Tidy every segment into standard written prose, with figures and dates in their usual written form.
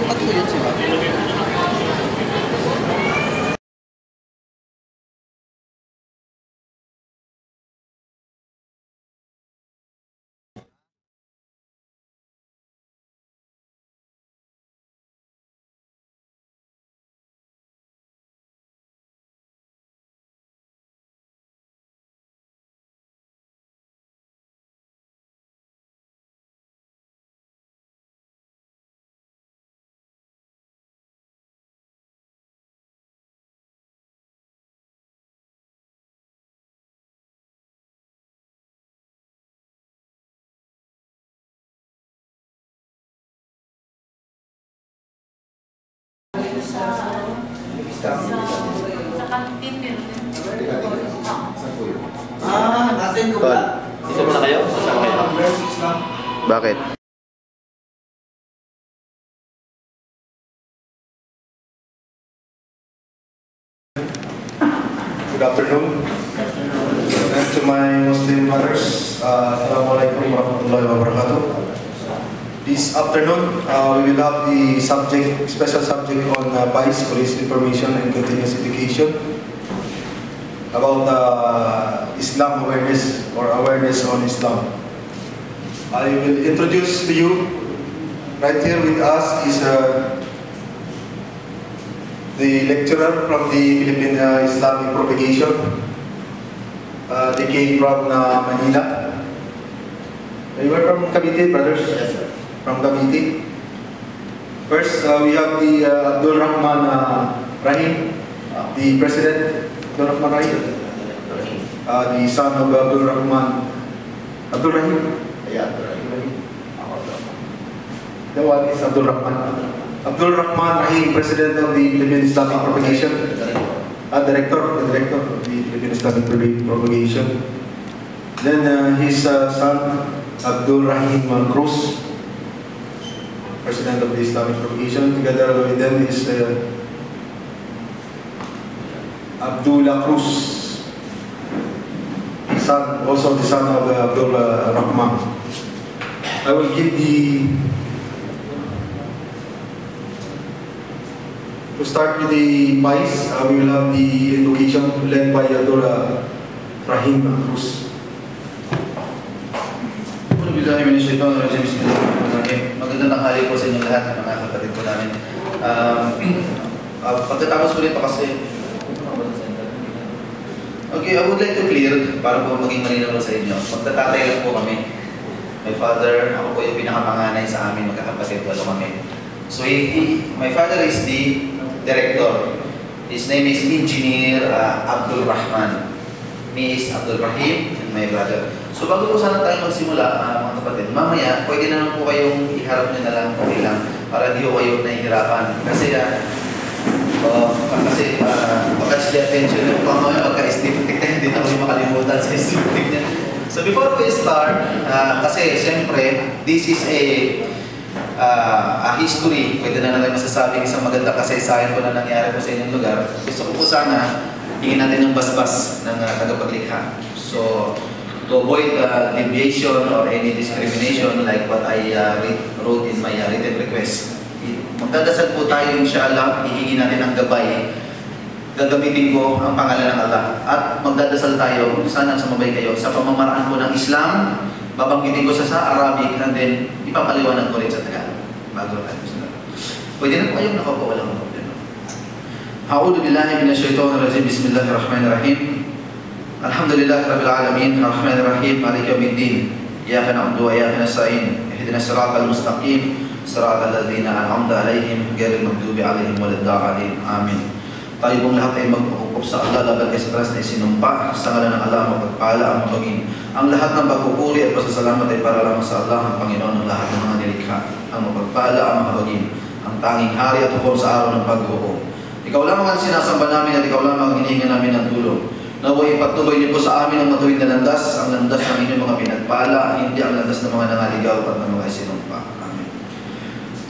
patuyot sila. Sa kantin din. Nasin ko ba? Isa muna kayo? Sasama kayo? Bakit? Good afternoon. And to my Muslim brothers, Assalamualaikum warahmatullahi wabarakatuh. This afternoon, we will have the special subject on PICE, Police Information and Continuous Education, about Islam awareness or awareness on Islam. I will introduce to you, right here with us is the lecturer from the Philippine Islamic Propagation. They came from Manila. You were from Cavite, brothers? Yes, sir. From Cavite. First, we have the Abdul Rahman Rahim, the president. Abdul Rahman Rahim, the son of Abdul Rahman. Abdul Rahim? Yeah, Abdul Rahim. The one is Abdul Rahman. Abdul Rahman Rahim, president of the Philippine Islamic Propagation. Director of the Philippine Islamic Propagation. Then his son, Abdul Rahim Cruz, president of the Islamic Propagation. Together with them is Abdullah Cruz, his son, also the son of Abdul Rahman. I will give to start with the PICE, we will have the invocation led by Abdul Rahim Cruz. Magandang tanghali po sa inyong lahat, mga kapatid po namin. Pagkatapos po nito kasi, okay, I would like to clear para po maging malinaw sa inyo. Magtatatay lang po kami. My father, ako po yung pinakapanganay sa amin, magkakapatid, walo kami. So, my father is the director. His name is Engineer Abdul Rahman. Me is Abdul Rahim and my brother. So bago po sana tayo magsimula, mga kapatid, mamaya pwede na lang po kayong iharap nyo na lang, okay lang, para hindi ko kayo nahihirapan. Kasi pagka-sila attention nyo, mamaya pagka-estetic na hindi na kayo makalimutan sa estetic niya. So before we start, kasi siyempre, this is a history. Pwede na natin masasabing isang maganda kasaysayan po na nangyari po sa inyong lugar. Gusto ko po sana hingin natin ng basbas ng tagapaglikha. So, to avoid deviation or any discrimination like what I wrote in my written request, magdadasal po tayo, inshallah, hihingi natin ang gabay. Gagamitin ko ang pangalan ng Allah. At magdadasal tayo, sana sumabay kayo, sa pamamaraan po ng Islam, babanggitin ko sa Arabic, and then ipapaliwanag ko rin sa Tagalog. Bago tayo sila. Pwede na po kayong nakaupo, walang problema. A'udhu billahi minasyaitonir rajim. Bismillahirrahmanirrahim. Alhamdulillahi rabbil alamin, arrahmanirrahim, maliki yaumiddin. Iyyaka na'budu wa iyyaka nasta'in. Ihdinas siratal mustaqim, siratal ladzina an'amta 'alaihim, ghairil maghdubi 'alaihim waladdallin. Amin. Tayo pong lahat ay magpupukop sa Allah laban kay sa talas na isinumpa sa ngalan ng Allah mapagpala ang mabagin. Ang lahat ng pagpupuri at pasasalamat ay para lamang sa Allah, ang Panginoon ng lahat ng mga nilikha. Ang mapagpala ang mabagin, ang tanging hari at hukom sa araw ng paghukom. Ikaw lamang ang sinasamba namin at ikaw lamang ang hinihingan namin ng tulong. Naway ipagtuloy niyo po sa amin ang matuwid na landas, ang landas ng inyong mga pinagpala, hindi ang landas ng mga nangaligaw at ng mga isinumpa. Amen.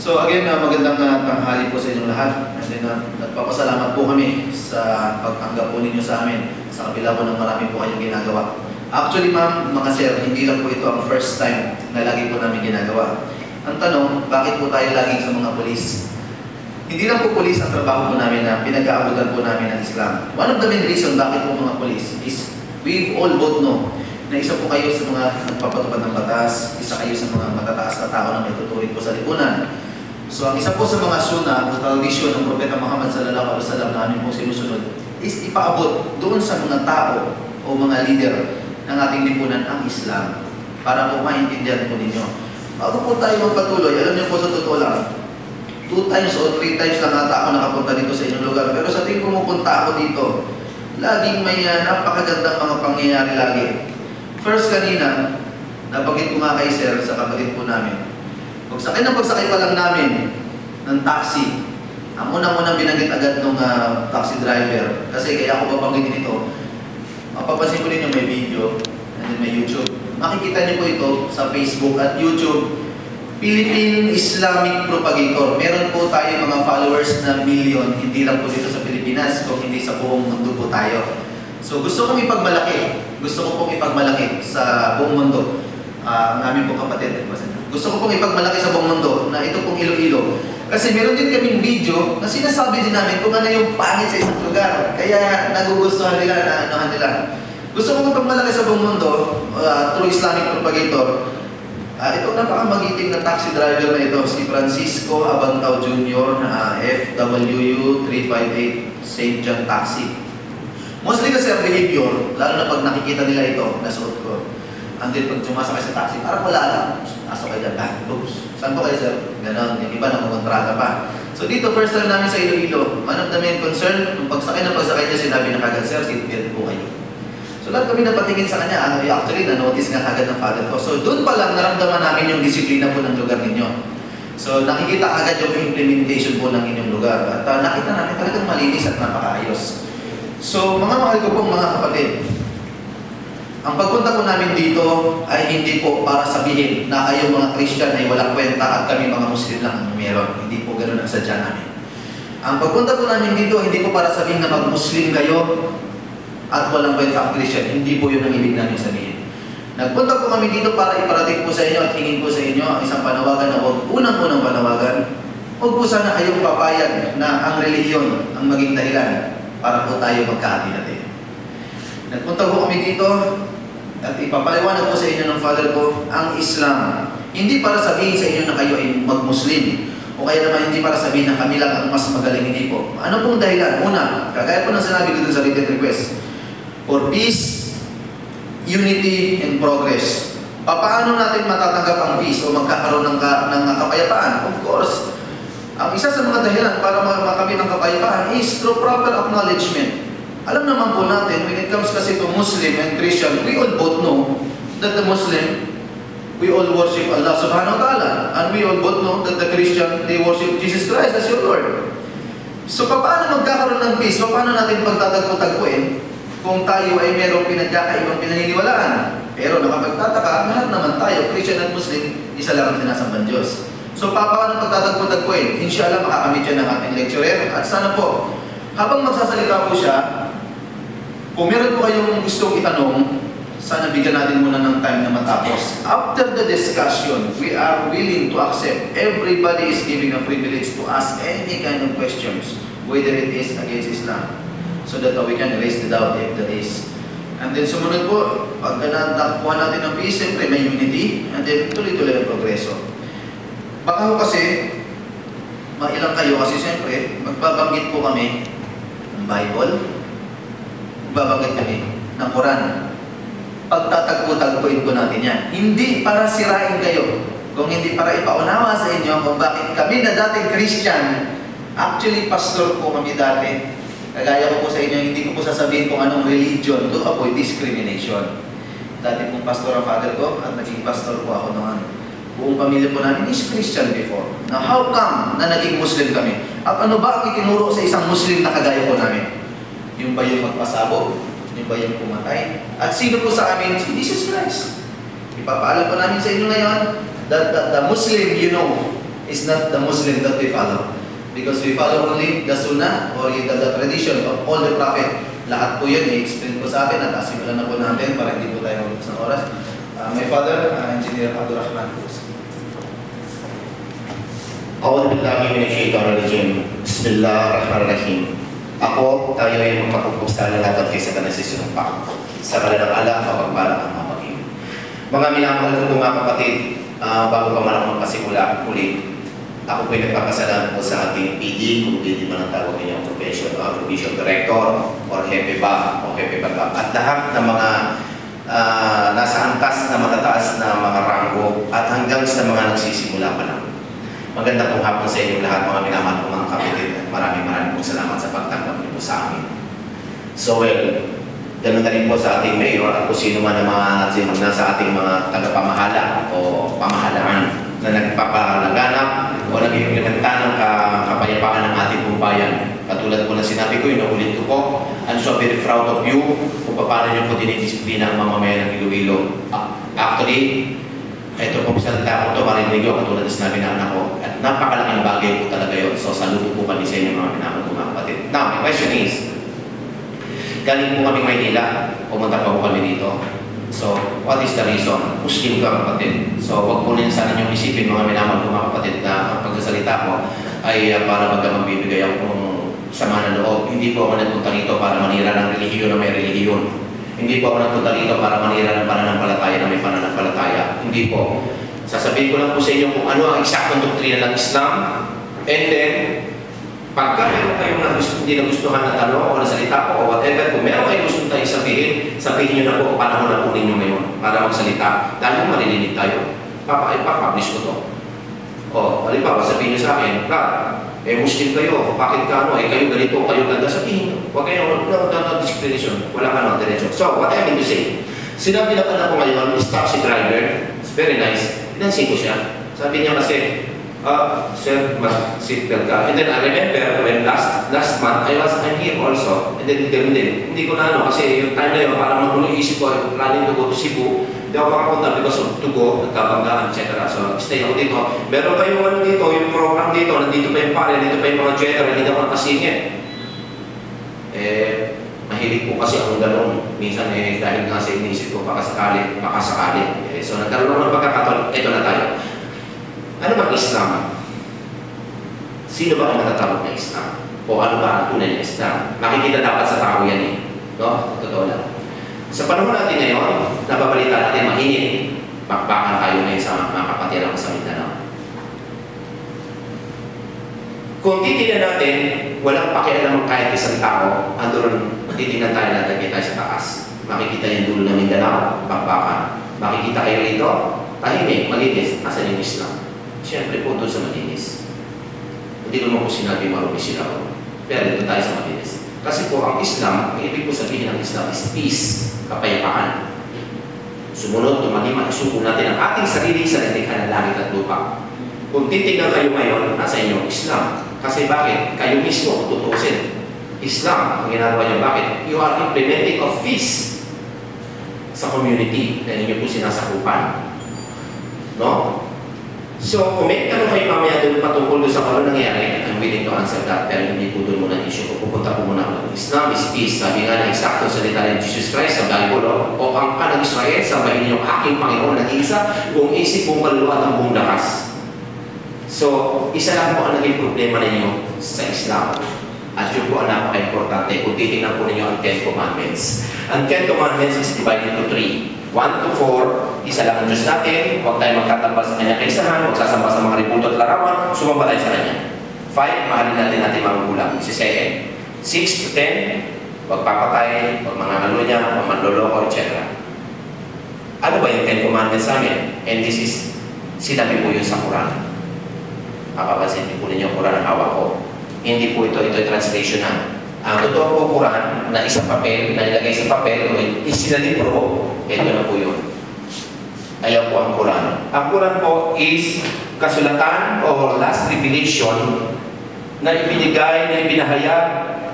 So again, magandang tanghali po sa inyong lahat. And then, nagpapasalamat po kami sa pagtanggap po ninyo sa amin sa kabila po ng marami po kayong ginagawa. Actually ma'am, mga sir, hindi lang po ito ang first time na lagi po namin ginagawa. Ang tanong, bakit po tayo laging sa mga polis? Hindi lang po police ang trabaho po namin na pinag-aabutan po namin ng Islam. One of the main reason bakit po mga police is we all both know na isa po kayo sa mga nagpapatupad ng batas, isa kayo sa mga matataas na tao na may tuturing po sa lipunan. So ang isa po sa mga sunnah o tradisyon ng Propeta Muhammad sallallahu alaihi wasallam na amin pong sinusunod is ipaabot doon sa mga tao o mga leader ng ating lipunan ang Islam para po maintindihan po ninyo. Bago po tayo magpatuloy, alam niyo po sa totoo lang, 2 times o 3 times lang ata ako nakapunta dito sa inyong lugar. Pero sa tuwing pumupunta ako dito, laging may napakagandang mga pangyayari lagi. First kanina, nabanggit ko nga kay Sir sa kapatid po namin. Pagsakay pa lang namin ng taxi, ang unang-unang binanggit agad ng taxi driver, kasi kaya ako babanggitin ito, mapapansin ko ninyo may video, and then may YouTube. Makikita niyo po ito sa Facebook at YouTube, Philippine Islamic Propagator. Meron po tayo mga followers na million, hindi lang po dito sa Pilipinas, kung hindi sa buong mundo po tayo. So gusto kong ipagmalaki, sa buong mundo. Ang aming po kapatid, gusto ko pong ipagmalaki sa buong mundo na ito pong Iloilo. Kasi meron din kaming video na sinasabi din namin kung ano yung pangit sa isang lugar. Kaya nagugustuhan nila, naanohan nila. Gusto ko ipagmalaki sa buong mundo through Islamic Propagator. Itong napakamagiting na taxi driver na ito, si Francisco Abantao Jr., FWU 358 St. John Taxi. Mostly kasi ang behavior, lalo na pag nakikita nila ito, nasuot ko. And then pag sumasakay sa taxi, parang wala lang. Pasok kayo dyan, oops. Saan po kayo, sir? Ganon, yung iba na kumontrata pa. So dito, first time namin sa Iloilo, one of the main concern, nung pagsakay niya, sinabi na kagad, sir, seatbelt po kayo. So lahat kami napatingin sa kanya, actually na-notice nga agad ng father ko. So doon pa lang naramdaman namin yung disiplina po ng lugar ninyo. So nakikita agad yung implementation po ng inyong lugar. At nakita namin talagang malinis at napakaayos. So mga mahal ko pong mga kapatid, ang pagpunta po namin dito ay hindi po para sabihin na kayo mga Christian ay walang kwenta at kami mga Muslim lang ang meron. Hindi po ganoon ang sadya namin. Ang pagpunta po namin dito hindi po para sabihin na mag-Muslim kayo at walang kwenta ang Christian. Hindi po yun ang ibig namin sabihin. Nagpunta po kami dito para iparating po sa inyo at hingin po sa inyo ang isang panawagan na huwag unang-unang panawagan. Huwag po sana kayong papayag na ang relihiyon ang maging dahilan para po tayo magkahati-hati. Nagpunta po kami dito at ipapaliwanag po sa inyo ng father ko ang Islam. Hindi para sabihin sa inyo na kayo ay mag-Muslim o kaya naman hindi para sabihin na kami lang ang mas magaling, hindi po. Ano pong dahilan? Una, kagaya po ng sinabi ko dun sa written request, for peace, unity, and progress. Paano natin matatanggap ang peace o magkakaroon ng kapayapaan? Of course, ang isa sa mga dahilan para makamit ng kapayapaan is through proper acknowledgement. Alam naman po natin, when it comes kasi to Muslim and Christian, we all both know that the Muslim, we all worship Allah subhanahu wa ta'ala. And we all both know that the Christian, they worship Jesus Christ as your Lord. So paano magkakaroon ng peace? Paano natin pagtatagpo-tagpuin kung tayo ay merong pinagkakaibang pinaniniwalaan? Pero nakapagtataka, lahat naman tayo, Christian at Muslim, isa lang ang sinasambang Diyos. So paano pagtatagpo-tagpuin? Inshallah, makakamit yan ng ating lecturer. At sana po, habang magsasalita po siya, kung meron po kayong gustong itanong, sana bigyan natin muna ng time na matapos. After the discussion, we are willing to accept. Everybody is given a privilege to ask any kind of questions, whether it is against Islam, so that we can erase the doubt if there is. And then sumunod po, pagka nakuha natin ng peace, siyempre may unity, and then tuloy-tuloy ang progreso. Baka ho kasi, mailang kayo kasi siyempre, magbabanggit po kami ng Bible, magbabanggit kami ng Quran. Pagtatagpo-tagpuin po natin yan. Hindi para sirain kayo, kung hindi para ipaunawa sa inyo kung bakit kami na dating Christian, actually pastor po kami dati. Kagaya ko po sa inyo, hindi ko po sasabihin kung anong religion to avoid discrimination. Dati pong pastor ang father ko at naging pastor po ako noon. Buong pamilya po namin is Christian before. Now how come na naging Muslim kami? At ano ba ang itinuro sa isang Muslim na kagaya po namin? Yung ba yung magpasabog? Yung ba yung pumatay? At sino po sa amin? Si Jesus Christ. Ipapaalam po namin sa inyo ngayon that the Muslim you know is not the Muslim that we follow. Because we follow only the Sunnah or the tradition of all the Prophet. Lahat po yun, i-explain po sa atin at asimulan na po natin para hindi po tayo mag-ubos ng oras. My father, Engineer Abdul Rahman po. A'udhu billahi minasyaitonirrajim. Bismillahirrahmanirrahim. Ako, tayo ay magpapagpapsala lahat kaysa ka nasisinumpa. Sa ngalan ng Allah, mapagpalang ang mamaging. Mga minamahal ko mga kapatid, bago pa man ako magpasimula muli, ako po'y nagpapasalamat po sa ating PD, kung hindi man ang tawag niya provision director, or hepe ba, o hepe ba, at lahat ng mga nasa antas na matataas na mga ranggo at hanggang sa mga nagsisimula pa lang. Maganda pong hapon sa inyo lahat mga minamahal ko mga kapatid at maraming pong salamat sa pagtanggap niyo po sa amin. So well, ganun na rin po sa ating mayor at kung sino man ang mga nasa ating mga tagapamahala o pamahalaan na nagpapalaganap o nag-implementa ng kapayapaan ng ating bayan. Katulad po na sinabi ko, inuulit ko po, I'm so very proud of you kung paano nyo po dinidisiplina ang mamamayan ng Iloilo. Actually, ito po salita ko ito, marinig nyo, katulad na sinabi ng anak ko, at napakalaking bagay po talaga yun. So, saludo po kami sa inyo mga pinamang mga kapatid. Now, my question is, galing po kami Maynila, pumunta pa po kami dito. So, what is the reason? Muslim ka kapatid. So, wag po rin sana niyong isipin mga minamahal ko mga kapatid na ang pagsasalita ko ay para magbibigay akong sama ng loob. Hindi po ako nagpunta rito para manira ng relihiyon na may relihiyon. Hindi po ako nagpunta rito para manira ng pananampalataya na may pananampalataya. Hindi po. Sasabihin ko lang po sa inyo kung ano ang eksaktong doktrina ng Islam. And then, pagka meron kayong hindi nagustuhan na tanong o nasalita po o whatever, kung meron kayong gusto tayong sabihin nyo na po panahon na po ninyo ngayon para magsalita. Dahil maririnig tayo. Ipapublish ko to. O, halimbawa, sabihin nyo sa akin, Muslim kayo, bakit ka kayo ganito, kayo ganda, sabihin nyo. Huwag kayo, no discrimination. Wala ka diretso. So, what I mean to say, sinabi na ko ngayon, is taxi driver. It's very nice. Pinansin ko siya. Sabi niya kasi, sir, mag-seatbelt ka. And then I remember when last month, I'm here also. And then ganun din. Hindi ko na kasi yung time na yun, parang magulo isip ko, planning to go to Cebu. Hindi ako makapunta because of to go, nagkabanggaan, etc. So, stay ako dito. Meron pa yung dito, yung program dito, nandito pa yung pare, nandito pa yung mga general, hindi ako nakasingit. Mahilig po kasi akong ganun. Minsan dahil nga sa inisip ko, baka sakali. So, nagkaroon ako ng pagkakataon, ito na tayo. Ano ba Islam? Sino ba ang natatawag na Islam? O ano ba ang tunay na Islam? Makikita dapat sa tao yan No? Totoo lang. Sa panahon natin ngayon, nababalita natin mainit. Bakbakan tayo ngayon sa mga kapatiran sa Mindanao. Kung titignan natin, walang pakialam kahit isang tao, andun, titignan tayo natin tayo sa taas. Makikita yung dulo ng Mindanao, bakbakan. Makikita kayo rito, tahimik, malinis, asan yung Islam? Siyempre po doon sa malinis. Hindi naman po sinabi marumi sila. Pero dito tayo sa malinis. Kasi po ang Islam, ang ibig po sabihin ng Islam is peace, kapayapaan. Sumunod, tumalima, isuko natin ang ating sarili sa nalikhan ng langit at lupa. Kung titignan kayo ngayon, nasa inyong Islam. Kasi bakit? Kayo mismo, tutusin. Islam, ang ginagawa niyo, bakit? You are implementing of peace sa community na inyo po sinasakupan. No? So, kung may tanong kayo mamaya doon patungkol sa ano nangyari, I'm willing to answer that, pero hindi po doon muna issue ko. Pupunta po muna ako. Islam is peace. Sabi nga na eksakto salita ni Jesus Christ sa Bible, o ang ka ng Israel, sabahin niyo aking Panginoon na isa, buong isip, buong kaluluwa at ang buong lakas. So, isa lang po ang naging problema ninyo sa Islam. At yun po ang napaka-importante. Kung titignan po ninyo ang 10 Commandments. Ang 10 Commandments is divided into 3. 1 to 4, isa lang ang Diyos natin, huwag tayo magkatambal sa kanyang kaisahan, huwag sasamba sa mga ributo at larawan, sumamba tayo sa kanya. 5, mahalin natin mga magulang, si 7. 6 to 10, huwag papatay, huwag mangangalunya niya, huwag manloloko, etc. Ano ba yung 10 Commandments sa amin? And this is, sinabi po yun sa Quran. Papapansin po ninyo ang Quran ang hawak ko. Hindi po ito translation na. Ang totoo po Quran na isang papel, na nilagay sa papel, isinalibro, ito na po yun. Ayaw po ang Quran. Ang Quran po is kasulatan o last revelation na ibinigay, na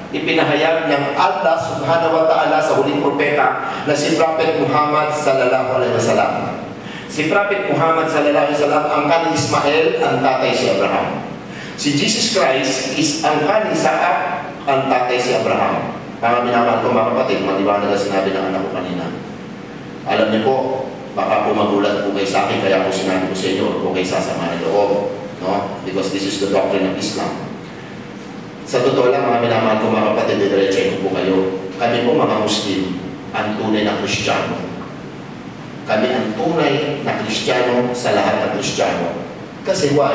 ipinahayag ng Allah subhanahu wa ta'ala sa huling propeta na si Prophet Muhammad sallallahu alaihi wasallam. Si Prophet Muhammad sallallahu alaihi wasallam ang kanang Ismael, ang tatay si Abraham. Si Jesus Christ is ang kanang Isaac, ang tatay si Abraham. Mga minamahal ko mga kapatid, maliwanag na sinabi ng anak ko kanina. Alam niyo po, baka po magulat po kayo sa akin, kaya po sinabi ko sa inyo, po kayo sasama ng loob. No? Because this is the doctrine of Islam. Sa totoo lang, mga minamahal ko mga kapatid, didiretsahin ko po kayo. Kami po mga Muslim, ang tunay na Kristiyano. Kami ang tunay na Kristiyano sa lahat ng Kristiyano. Kasi why?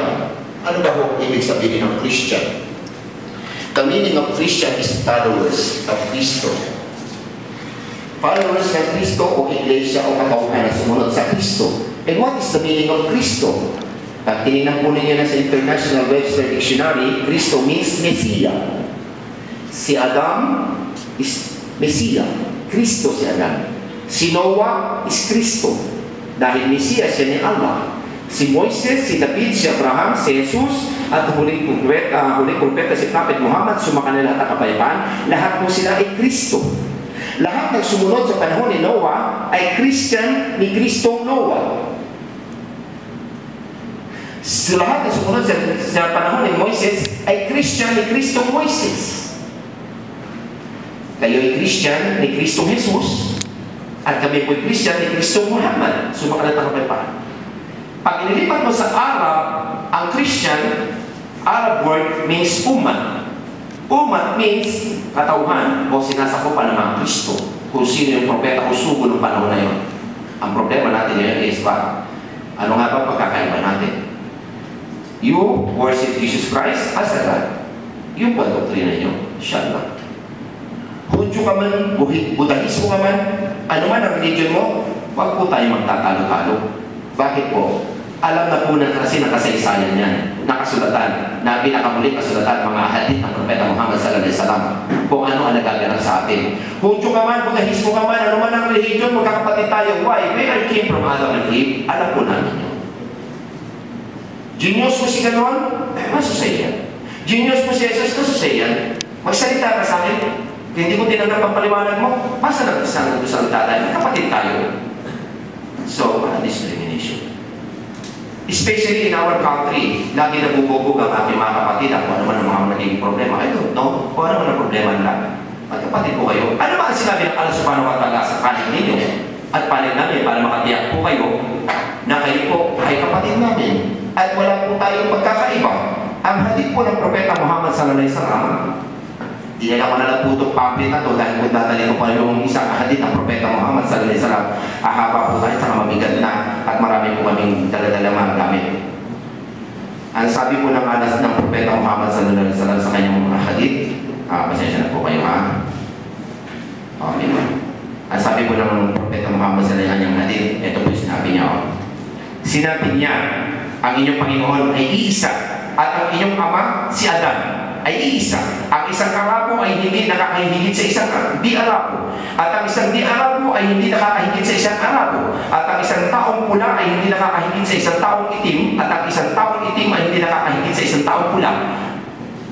Ano ba po ibig sabihin ng Christian? The meaning of Christian is followers of Kristo. Followers ng Kristo o Iglesia o katauhan na sumunod sa Kristo. And what is the meaning of Kristo? Pag tinignan po ninyo na sa International Webster Dictionary, Kristo means Messiah. Si Adam is Messiah. Kristo si Adam. Si Noah is Kristo. Dahil Messiah siya ni Allah. Si Moises, si David, si Abraham, si Jesus, at huling propeta si Prophet Muhammad, sumakan na lahat ng kapayapaan, lahat po sila ay Kristo. Lahat ng sumunod sa panahon ni Noah ay Christian ni Kristong Noah. Sa lahat ng sumunod sa panahon ni Moises ay Christian ni Kristong Moises. Kayo ay Christian ni Kristong Jesus at kami po ay Christian ni Kristong Muhammad. Sumakalat ang kapayapaan. Pag inilipat mo sa Arab, ang Christian, Arab word means umat. Umat means katauhan o sinasakupan ng mga Kristo. Kung sino yung propeta o sugo ng panahon na yun. Ang problema natin ngayon is ba? Ano nga ba pagkakaiba natin? You worship Jesus Christ as a God. Yung ba doktrina nyo? Siya lang. Hudyo ka man, Buddhismo ka man, ano man ang religion mo, wag po tayo magtatalo-talo. Bakit po? Alam na po na kasi nakasaysayan yan. Nakasulatan, na pinakamuling kasulatan mga hadith ng Propeta Muhammad sallallahu alaihi wasallam kung ano ang nagaganap sa atin. Hudyo ka man, Buddhismo ka man, ano man ang religion, magkakapatid tayo. Why? Where I came from Adam and Eve, alam po namin yun. Genius mo si ganon, masusay Genius mo si Jesus, masusay yan. Magsalita ka sa akin, hindi ko tinanggap ang paliwanag mo, basta nagsasagot ko sa tatay, kapatid tayo. So, discrimination. Especially in our country, lagi nabububog ang aking mga kapatid, kung ano man ang mga naging problema. I don't know, kung ano man ang problema nila. Magkapatid po kayo. Ano ba ang sinabi ng Allah subhanahu wa ta'ala sa panig ninyo? At panig namin para makatiyak po kayo na kayo po ay kapatid namin. At wala po tayong pagkakaiba. Ang hadith po ng Propeta Muhammad sallallahu alaihi wasallam, dinala ko na lang po itong pamphlet na ito dahil kung dadali ko pa yung isang hadith ng Propeta Muhammad sallallahu alaihi wasallam, ahaba po tayo sa mabigat na at marami po kaming daladala mga gamit. Ang sabi po ng alas ng Propeta Muhammad sallallahu alaihi wasallam sa kanyang mga hadith, pasensya na po kayo ha. Okay ba? Ang sabi po ng Propeta Muhammad sallallahu alaihi wasallam hadith, ito po yung sinabi niya. Sinabi niya, ang inyong Panginoon ay iisa at ang inyong Ama, si Adan, ay iisa. Ang isang Arabo ay hindi nakakahigit sa isang di-Arabo. At ang isang di-Arabo ay hindi nakakahigit sa isang Arabo. At ang isang taong pula ay hindi nakakahigit sa isang taong itim. At ang isang taong itim ay hindi nakakahigit sa isang taong pula.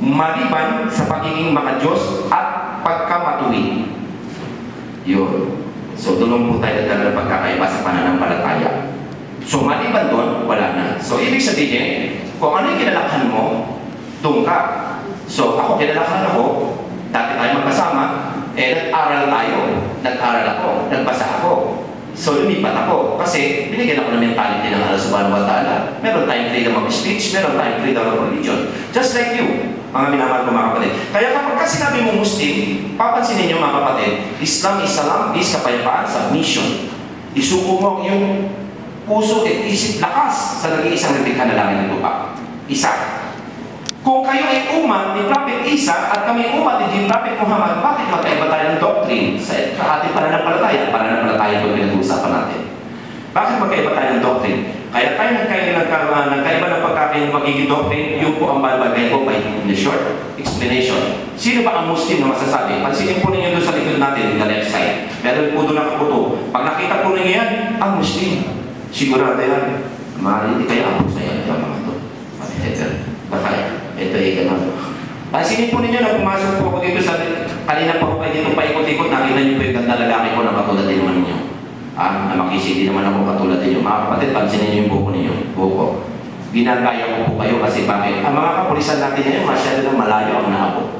Maliban sa pagiging makadiyos at pagkamatuwid. Yun. So, doon po tayo nagdala ng pagkakaiba sa pananampalataya. So, maliban doon, wala na. So, ibig sabihin, kung ano yung kinalakhan mo, doon ka. So, ako kinalakhan ako, dati tayo magkasama, nag-aral tayo. Nag-aral ako, nagbasa ako. So, lumipat ako. Kasi, binigyan ako ng mentality ng Allah subhanahu wa ta'ala. Meron tayong freedom of speech, meron tayong freedom of religion. Just like you, mga minamahal ko mga kapatid. Kaya kapag sinabi mo Muslim, papansinin niyo mga kapatid, Islam is salam, is kapayapaan, submission. Isuko mo yung puso at isip lakas sa nag-iisang natikha na langit ng lupa. Isa. Kung kayo ay umat ni Prophet Isa at kami umat ni Prophet Muhammad, bakit magkaiba tayo ng doctrine sa ating pananampalataya? Pananampalataya ito pinag-uusapan natin. Bakit magkaiba tayo ng doctrine? Kaya tayo nagkaiba ng pagkakain magiging doctrine, yun po ang balbagay ko by the short explanation. Sino ba ang Muslim na masasabi? Pansinin po ninyo doon sa likod natin, the left side. Meron po doon nakaputo. Pag nakita po ninyo yan, ang Muslim. Sigurado yan. Maaari hindi kaya ako sa iyo mga ito. Baka ito ay gano'n. Pansinin po ninyo na pumasok po ako dito sa kanina pa ko kayo dito paikot-ikot, nakita niyo po yung ganda lalaki ko na katulad din naman ninyo. Na makisindi naman ako katulad ninyo. Mga kapatid, pansinin niyo yung buko ninyo. Buko. Ginagaya ko po kayo kasi bakit? Ang mga kapulisan natin ngayon, masyado ng malayo ang naabot.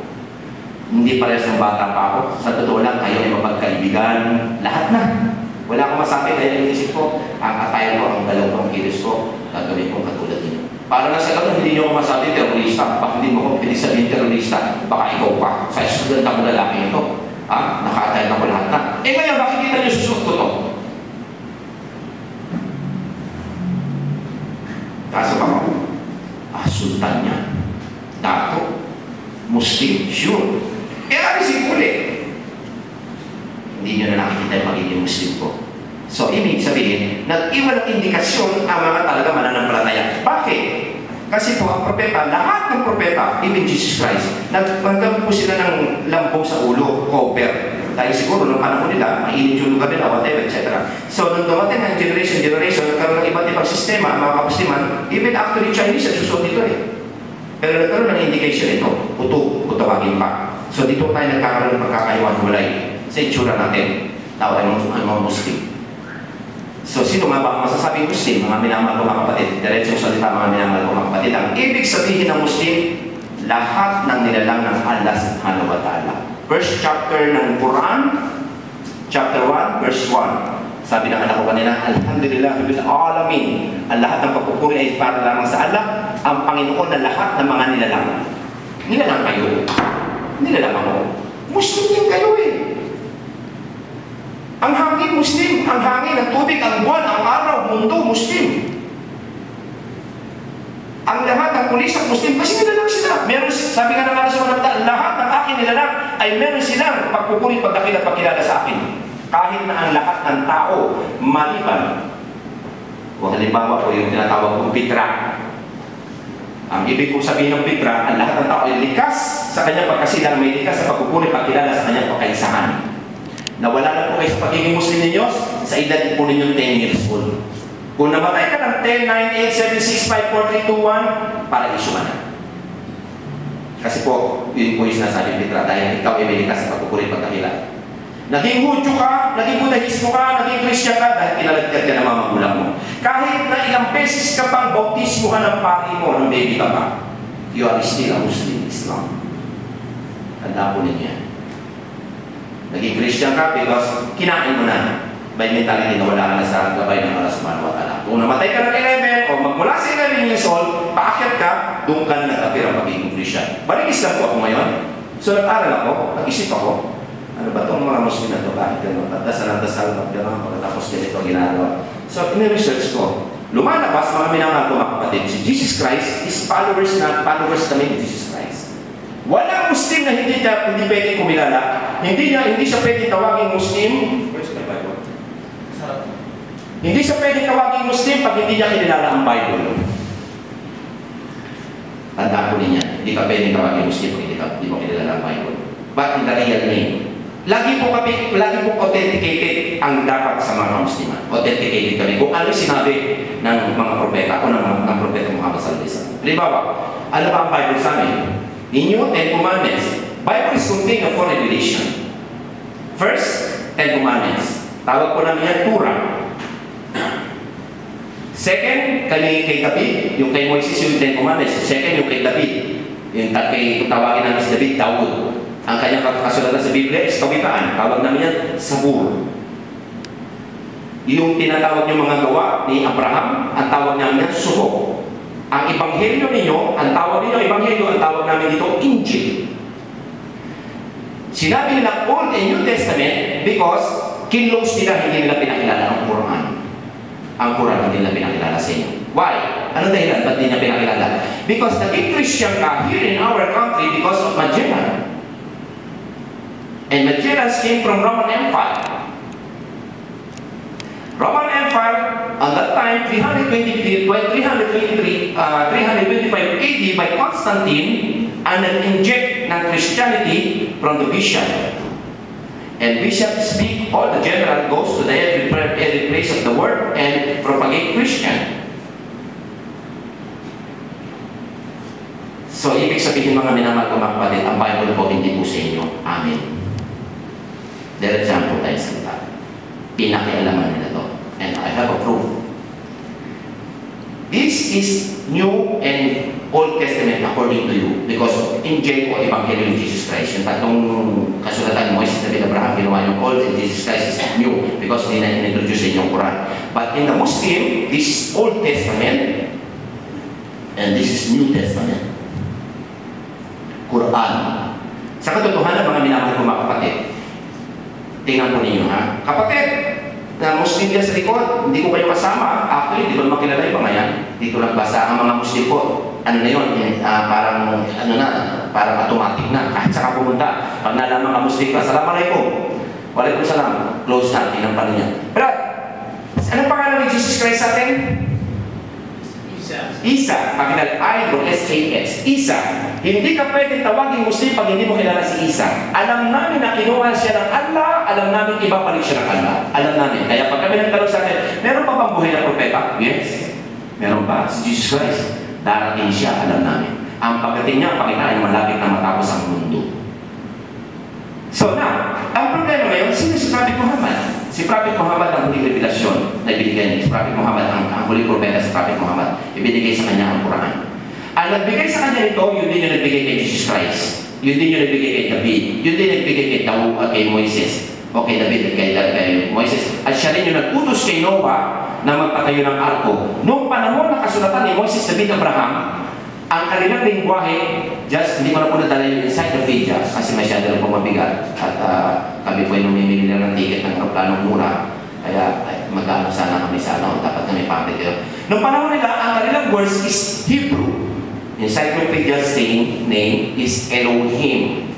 Hindi parehas ng bata pa ako. Sa totoo lang, kayo ay mapagkaibigan. Lahat na. Wala akong masabi, kaya inisip ko, ang atayan ko, ang galaw ko, ang kilos ko, gagawin kong katulad ninyo. Para na sa ganun, hindi nyo ako masabi terorista. Bakit hindi mo ako pwede sabihin terorista? Baka ikaw pa. Sa estudyante mo lalaki ito. Nakatay na ko lahat na. Ngayon, bakit kita nyo susunod ko to? Kaso pa ako, sultan niya. Dato. Muslim. Sure. Ano si Kuli? Hindi nyo na nakikita yung magiging Muslim ko. So, ibig sabihin, nag-iwan ng indikasyon ang mga talaga mananampalataya. Bakit? Kasi po, ang propeta, lahat ng propeta, even Jesus Christ, nagpagam po sila ng lambong sa ulo, copper. Dahil siguro, nung panahon nila, mainit yung lugar nila, whatever, etc. So, nung dumating ang generation, nagkaroon ng iba't ibang sistema, mga kapustiman, even actually Chinese, nagsusot dito eh. Pero nagkaroon ng indication ito, kung tawagin pa. So, dito tayo nagkakaroon ng pagkakaiwan-walay sa itsura natin. Now, I'm a Muslim. So, sino nga ba ang masasabing Muslim? Mga minamahal ko mga kapatid. Diretsong salita mga minamahal ko mga kapatid. Ang ibig sabihin ng Muslim, lahat ng nilalang ng Allah subhanahu wa ta'ala. First chapter ng Quran, chapter 1, verse 1. Sabi ng anak ko kanina, Alhamdulillah, Rabbil Alamin. Ang lahat ng pagpupuri ay para lamang sa Allah, ang Panginoon ng lahat ng mga nilalang. Nilalang kayo. Nilalang ako. Muslim din kayo eh. Ang hangin, Muslim. Ang hangin, ang tubig, ang buwan, ang araw, mundo, Muslim. Ang lahat ng pulis at Muslim, kasi nilalang sila. Meron, sabi nga ng Allah subhanahu wa ta'ala, lahat ng aking nilalang ay meron silang pagpupuri, pagdakil at pagkilala sa akin. Kahit na ang lahat ng tao, maliban. O halimbawa po yung tinatawag kong pitra. Ang ibig kong sabihin ng pitra, ang lahat ng tao ay likas sa kanyang pagkasilang, may likas sa pagpupuri, pagkilala sa kanyang pagkaisahan. Nawala na po kayo sa pagiging Muslim ninyo sa edad po ninyong 10 years old. Kung namatay ka ng 10, 9, 8, 7, 6, 5, 4, 3, 2, 1, para isyuma na. Kasi po, yun po yung sinasabi Petra, dahil ikaw ay may likas sa pagpupuri pagkakila. Naging Hudyo ka, naging Budahismo ka, naging Christian ka, dahil kinalagkad ka ng mga magulang mo. Kahit na ilang beses ka pang bautismuhan ng pari mo, ng baby ka pa, you are still a Muslim Islam. Tanda po ninyo yan. Naging Christian ka because kinain mo na by mentality na wala ka na sa gabay ng Allah subhanahu wa ta'ala. Kung namatay ka ng 11 o magmula sa 11 years old, paakyat ka, doon ka na nagkapir ang pagiging Christian. Balik Islam po ako ngayon. So nag-aral ako, nag-isip ako, ano ba itong mga Muslim na ito? Bakit gano'n? Dasal ang dasal, pagkatapos ganito ginagawa. So in-research ko, lumalabas mga minamahal ko mga kapatid, si Jesus Christ is followers kami ni Jesus Christ. Walang Muslim na hindi pwedeng kumilala. Hindi siya pwedeng tawaging Muslim. Where's my Bible? Hindi siya pwedeng tawaging Muslim pag hindi niya kilala ang Bible. Tanda ko niya, hindi ka pwedeng tawaging Muslim pag hindi mo kilala ang Bible. But in the real name, lagi po authenticated ang dapat sa mga Musliman. Authenticated kami. Kung ano sinabi ng mga propeta o ng propeta Muhammad sallallahu alaihi wasallam. Halimbawa, ano ba ang Bible sa amin? Ninyo, 10 Commandments. Bible is contained of 4 revelation. First, 10 Commandments. Tawag po namin yan, Torah. Second, kay David, yung kay Moises yung 10 Commandments. Second, yung kay David. Yung tawagin namin si David, Daud. Ang kanyang kasulatan sa Biblia is kawitaan. Tawag namin yan, Sabur. Yung tinatawag yung mga gawa ni Abraham, ang tawag namin yan, Suho. Ang Ebanghelyo ninyo, ang tawag ninyo Ebanghelyo, ang tawag namin dito, Injil. Sinabi nila Old and New Testament because kinlose nila, hindi nila pinakilala ang Quran. Ang Quran hindi nila pinakilala sa inyo. Why? Ano dahilan? Ba't hindi niya pinakilala? Because naging Christian ka here in our country because of Magellan. And Magellan came from Roman Empire. Roman Empire, at that time, 325 AD by Constantine, ang nag-inject ng Christianity from the bishop. And bishop speak, all the general goes to the every place of the world and propagate Christian. So, ibig sabihin mga minamahal ko mga kapatid, ang Bible po hindi po sa inyo. Amen. Diretsahan po tayo sa salita. Pinakialaman nila to. And I have a proof. This is New and Old Testament according to you. Because in J o Evangelyo ni Jesus Christ, yung tatlong kasulatan ni Moises, David, Abraham, ginawa yung Old, and Jesus Christ is New because hindi na in-introduce sa inyong Quran. But in the Muslim, this is Old Testament. And this is New Testament. Quran. Sa katotohanan, mga minamahal ko mga kapatid, tingnan po ninyo ha. Kapatid, na Muslim dyan sa likod, hindi ko kayo kasama. Actually, hindi ko naman kilala yung mga yan. Hindi ko nagbasa ang mga Muslim po. Ano na yun? Parang automatic na. Kahit saan ka pumunta. Pag nalaman ka Muslim ka, Assalamualaikum. Waalaikumsalam. Close na. Tinampano niya. Pero, anong pangalan ni Jesus Christ sa atin? Isa. Capital I-S-A-S. Isa. Hindi ka pwedeng tawagin Muslim pag hindi mo kilala si Isa. Alam namin na kinuha siya ng Allah, alam namin ibabalik siya ng Allah. Alam namin. Kaya pag kami nagtanong sa akin, meron pa bang buhay na propeta? Yes. Meron pa. Si Jesus Christ. Darating siya, alam namin. Ang pagdating niya, pakitain malapit na matapos ang mundo. So now, ang problema ngayon, sino si Prophet Muhammad? Si Prophet Muhammad ang huling revelasyon na ibinigay niya. Si Prophet Muhammad ang huling propeta si Prophet Muhammad. Ibinigay sa kanya ang Quran. Ang nagbigay sa kanya ito, yun din yung nagbigay kay Jesus Christ. Yun din yung nagbigay kay David. Yun din yung nagbigay kay Moises. O kay David, kay Moises. At siya rin yung nag-utos kay Noah na magpatayo ng arko. Noong panahon na kasulatan ni Moises, David, Abraham, ang kanilang lingwahe, just hindi ko na po nadala yung encyclopedia kasi masyado na po mabigat. At kami po ay namimili lang ng ticket ng aeroplanong mura. Kaya magkano sana kami sa ano, dapat kami pamit ito. Noong panahon nila, ang kanilang words is Hebrew. Encyclopedia's name is Elohim.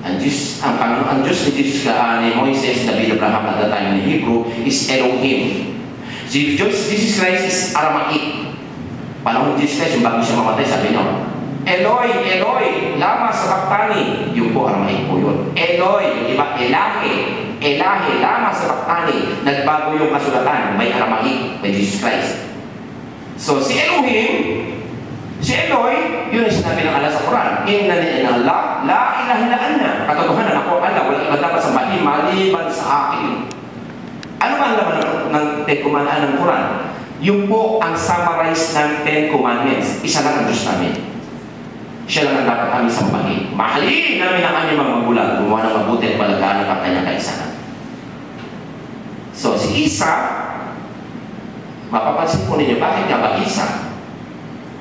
Ang Diyos ni Jesus ni Moises, David, Abraham at the time in Hebrew is Elohim. Jesus Christ is Aramaic. Panahon ni Jesus Christ, yung bago siya mamatay, sabi niyo, Eloi, Eloi, lama sabachthani. Yung po, Aramaic po yun. Eloi, yung iba, Elahe, Elahe, lama sabachthani. Nagbago yung kasulatan, may Aramaic, may Jesus Christ. So, si Elohim, si Eloi, yun ang sinabi ng Allah sa Quran. Inna ni Allah, la ilaha illa anna. Katotohanan ako, Allah, wala iba dapat sambahin maliban sa akin. Ano ba ang laman ng Ten Commandments ng Quran? Yung po ang summarize ng Ten Commandments. Isa lang ang Diyos namin. Siya lang ang dapat kami sambahin. Mahalin namin ang aming mga magulang. Gumawa ng mabuti at palagaan ang kanyang kaisanan. So, si Isa, mapapansin po ninyo, bakit nga ba Isa?